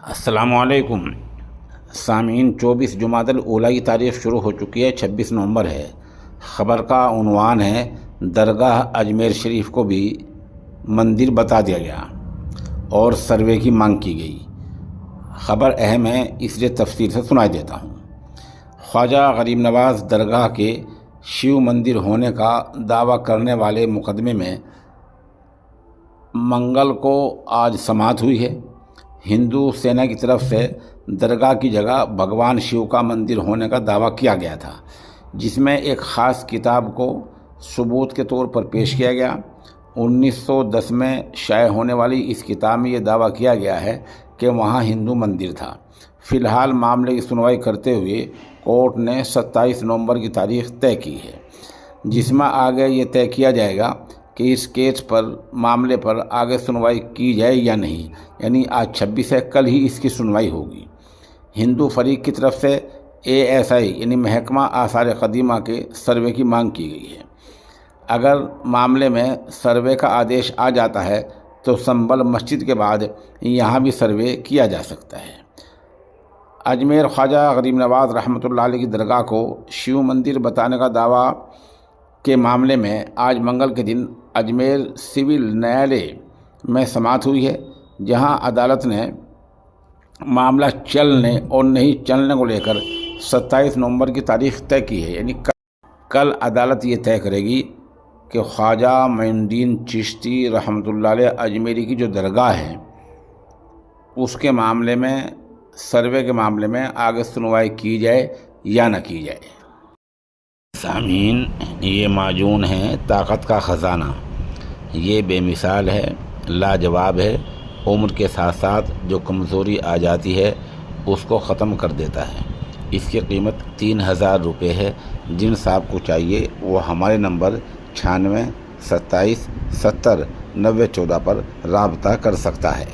السلام علیکم سامعین، 24 جمادی الاولیٰ کی تاریخ شروع ہو چکی ہے، 26 نومبر ہے۔ خبر کا عنوان ہے درگاہ اجمیر شریف کو بھی مندر بتا دیا گیا اور سروے کی مانگ کی گئی۔ خبر اہم ہے، اس لیے تفصیل سے سنائی دیتا ہوں۔ خواجہ غریب نواز درگاہ کے شیو مندر ہونے کا دعویٰ کرنے والے مقدمے میں منگل کو آج سماعت ہوئی ہے۔ ہندو سینا کی طرف سے درگاہ کی جگہ بھگوان شیو کا مندر ہونے کا دعویٰ کیا گیا تھا، جس میں ایک خاص کتاب کو ثبوت کے طور پر پیش کیا گیا۔ 1910 میں شائع ہونے والی اس کتاب میں یہ دعویٰ کیا گیا ہے کہ وہاں ہندو مندر تھا۔ فی الحال معاملے کی سنوائی کرتے ہوئے کورٹ نے 27 نومبر کی تاریخ طے کی ہے، جس میں آگے یہ طے کیا جائے گا کہ اس کیس پر معاملے پر آگے سنوائی کی جائے یا نہیں۔ یعنی آج 26 ہے، کل ہی اس کی سنوائی ہوگی۔ ہندو فریق کی طرف سے ASI یعنی محکمہ آثار قدیمہ کے سروے کی مانگ کی گئی ہے۔ اگر معاملے میں سروے کا آدیش آ جاتا ہے تو سنبل مسجد کے بعد یہاں بھی سروے کیا جا سکتا ہے۔ اجمیر خواجہ غریب نواز رحمۃ اللہ علیہ کی درگاہ کو شیو مندر بتانے کا دعویٰ کے معاملے میں آج منگل کے دن اجمیر سول نیالے میں سماعت ہوئی ہے، جہاں عدالت نے معاملہ چلنے اور نہیں چلنے کو لے کر 27 نومبر کی تاریخ طے کی ہے۔ یعنی کل عدالت یہ طے کرے گی کہ خواجہ معین الدین چشتی رحمۃ اللہ علیہ اجمیری کی جو درگاہ ہے اس کے معاملے میں، سروے کے معاملے میں آگے سنوائی کی جائے یا نہ کی جائے۔ سامعین، یہ معجون ہے طاقت کا خزانہ، یہ بے مثال ہے، لاجواب ہے۔ عمر کے ساتھ ساتھ جو کمزوری آ جاتی ہے اس کو ختم کر دیتا ہے۔ اس کی قیمت 3000 روپے ہے۔ جن صاحب کو چاہیے وہ ہمارے نمبر 96 27 70 90 14 پر رابطہ کر سکتا ہے۔